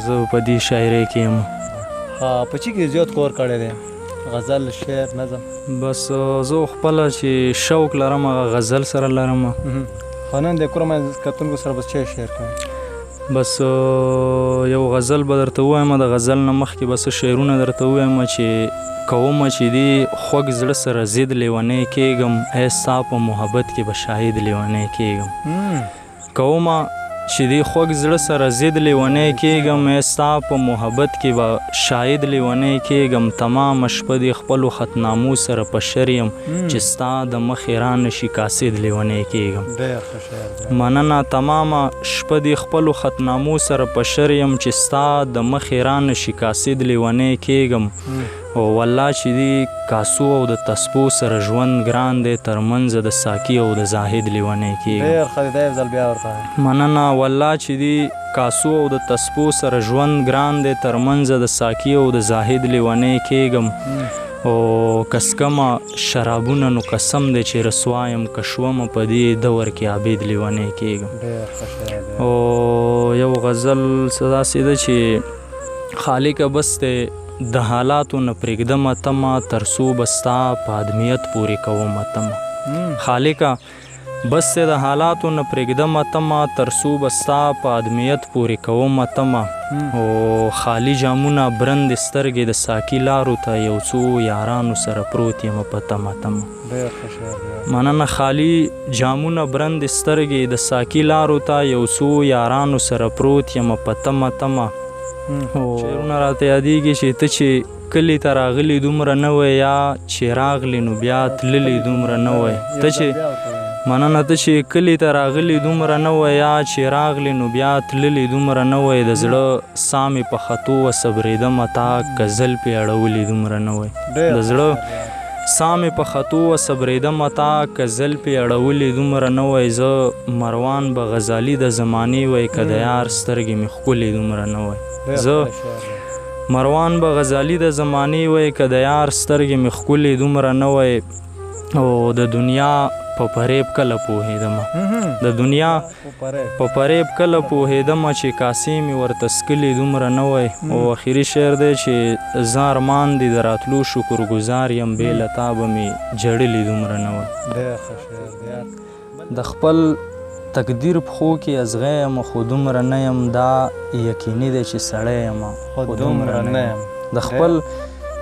زه په دې شاعرۍ کې یم. په چی کې زیات کار کړی دی؟ غزل، شعر، نظم؟ بس زه خپله چې شوق لرم هغه غزل سره لرم. نن د کومه کتونکو سره بس چی شعر کوي؟ بس یو غزل به درته ووایم. د غزل نه مخکې بس شعرونه درته ووایم چې کومه چې دی خوږ زړه سره ضد لیونی کېږم، ای ستا په محبت کې به شاهد لیونی کېږم. کومه چې دی خوږ زړه سره ضد لیونی کېږم، ای ستا په محبت کې به شاهد لیونی کېږم. تمامه شپه د خپلو ختنامو سره په شر یم چې ستا د مخې رانشي کاسد لیونی کېږم. مننه. تمامه شپه د خپلو ختنامو سره په شر یم چې ستا د مخې رانشي کاسد لیونی کېږم. او والله چې دی کاسو او د تسپو سره ژوند ګران دی، ترمنځ د ساقي او د زاهد لیونی کېږم. مننه. والله چې دی کاسو او د تسپو سره ژوند ګران دی، ترمنځ د ساقي او د زاهد لیونی کېږم. او کسکمه شرابونه نو قسم دی چې رسوا یم، که شومه په دې دور کې عابد لیونی کېږم. او یو غزل داسې ده چې خالقه بس دی د حالاتو نه پرېږدمه تمه، تر څو به ستا په ادمیت پورې کومه تمه. خالقه بس دی د حالاتو نه پرېږدمه تمه، تر څو به ستا په ادمیت پورې کومه تمه. او خالی جامونه برند سترګې د ساقي لارو ته، یو څو یارانو سره پروت یم په تمه تمه. مننه. خالی جامونه برند سترګې د ساقي لارو ته، یو څو یارانو سره پروت یم په تمه تمه. شعرونه راته یادېږي چې ته چې کلي ته راغلی دومره نه وی، یا چې راغلی نو بیا تللی دومره نه وی. ته چې مننه. ته چې کلي ته راغلی دومره نه وی، یا چې راغلی نو بیا تللی دومره نه وی. د زړه ساه مې په خطو وصبرېدمه، تا غزل پې اړولی دومره نه وی. د زړه ساه مې په خطو وصبرېدمه، تا غزل پې اړولی دومره نه وی. زه مروان به غزالي د زمانې وی، که د یار سترګې مې ښکلې دومره نه وی. زه مروان به غزالي د زمانې وی، که د یار سترګې مې ښکلې دومره نه وی. او د دنیا په فریب کله پوهېدمه، د دنیا په فریب کله پوهېدمه، چې کاسې مې ورته څکلې دومره نه وی. او آخري شعر دی چې زه ارمان دې د راتلو شکرګزار یم، بې له تا به مې جړلې دومره نه وی. د خپل تقدیر پښو کې ازغی یم، خو دومره نه یم، دا یقیني دی چې سړی یم خو دومره نه یم. د خپل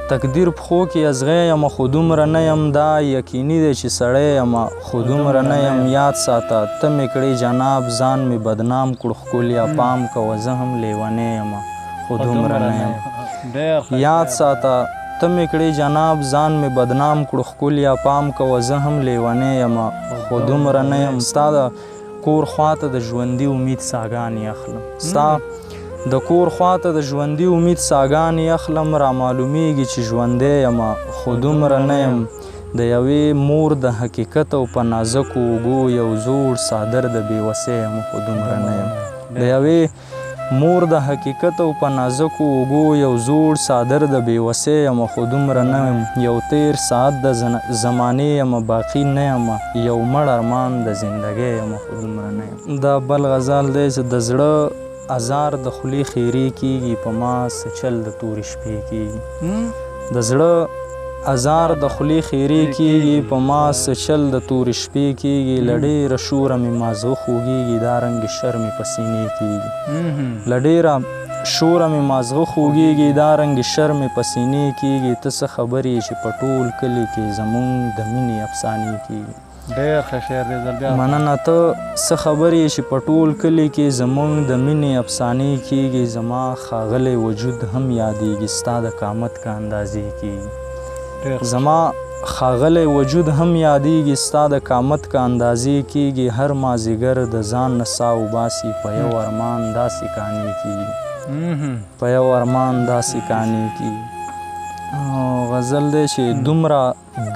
تقدیر پښو کې ازغی یم، خو دومره نه یم، دا یقیني دی چې سړی یم خو دومره نه یم. یاد ساته ته مې کړې جناب، ځان مې بدنام کړ ښکلیا، پام کوه زه هم لیونی یم خو دومره نه یم. یاد ساته ته مې کړې جناب، ځان مې بدنام کړ ښکلیا، پام کوه زه هم لیونی یم خو دومره نه یم. ستا د کور خواته د ژوندي امید ساګانې اخلم، ستا د کور خواته د ژوندي امید ساګانې اخلم. را معلومیږي چې ژوندی یم خو دومره نه یم. د یوې مور د حقیقت او په نازکو اوږو، یو زوړ څادر د بېوسۍ یم خو دومره نه یم. د یوې مور د حقیقت او په نازکو اوږو، یو زوړ څادر د بېوسۍ یم خو دومره نه یم. یو تیر ساعت د زمانې یم، باقي نه یم، یو مړ ارمان د زندګۍ یم خو دومره نه یم. دا بل غزل دی چې د زړه ازار د خولې خیرې کېږي، په ما څه چل د تورې شپې کېږي. د زړه ازار د خولې خیرې کېږي، په ما څه چل د تورې شپې کېږي. له ډېره شوره مې مازغه خوږېږي، دا رنګ شر مې په سینې کېږي. له ډېره شوره مې مازغه خوږېږي، دا رنګ شر مې په سینې کېږي. ته څه خبرې چې په ټول کلي کې زمونږ د مینې افسانې کېږي. ډېر ښه شعر دی زلبیا. مننه. ته څه خبرې چې په ټول کلي کې زمونږ د مینې افسانې کېږي. زما ښاغلی وجود هم یادېږي، ستا د قامت که اندازې کېږي. زما ښاغلی وجود هم یادېږي، ستا د قامت که اندازې کېږي. هر مازدیګر د ځان نه ساه وباسي، په یو ارمان داسې کانې کېږي، په یو ارمان داسې کانې کېږي. غزل دی چې دومره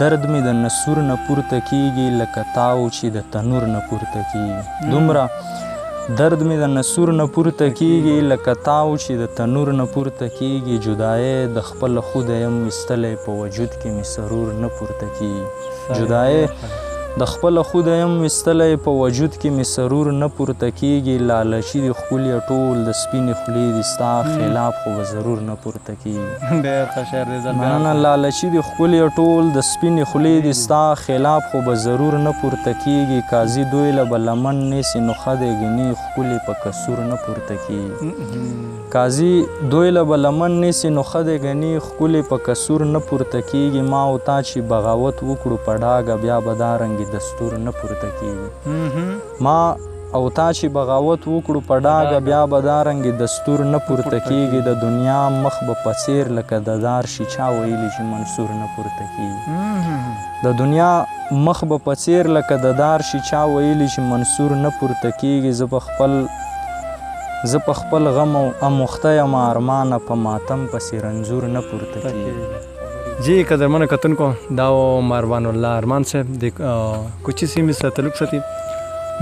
درد مې د نسور نه پورته کېږي، لکه تاو چې د تنور نه پورته کېږي. دومره درد مې د نسور نه پورته کېږي، لکه تاو چې د تنور نه پورته کېږي. جدایۍ د خپله خوده یم ایستلی، په وجود کې مې سرور نه پورته کېږي. جدایۍ د خپله خوده یم ویستلی په وجود کې مې سرور نه پورته کېږي لالچي دي ښکلې ټول د سپینې خولې دي ستا خلاف خو به ضرور نه پورته کېږي ډېر ښه شعر دی زلمی مننه لالچي دي ښکلې ټول د سپینې خولې دي ستا خلاف خو به ضرور نه پورته کېږي قاضي دوی له به لمن نیسي نو ښه دی ګنې ښکلې په کسور نه پورته کېږي قاضي دوی له به لمن نیسي نو ښه دی ګنې ښکلې په کسور نه پورته کېږي ما او تا چې بغاوت وکړو په ډاګه بیا به دا رنګې دستور نه پورته کېږي ما او تا چې بغاوت وکړو په ډاګه بیا به دا رنګې دستور نه پورته کېږي د دنیا مخ به په څیر لکه د دار شي چا ویلي چې منصور نه پورته کېږي د دنیا مخ به په څیر لکه د دار شي چا ویلي چې منصور نه پورته کېږي زه په خپل غم او اموخته یم ارمانه په ماتم پسې رنځور نه پورته کېږي جی قدرمن کتونکو دا و مروان الله ارمان صاحب د کوچي سیمې سره تعلق ساتي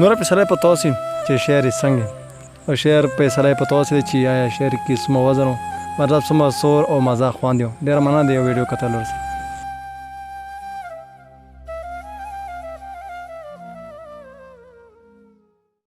نوره فیصله په تو سي چې شعر یې څنګه او شعر فیصله په تو سي چې آیا شعر کې څومره وزن و مطلب څومره سور او مزاح خواندي ډېره مننه د یو ویډیو کتلو سره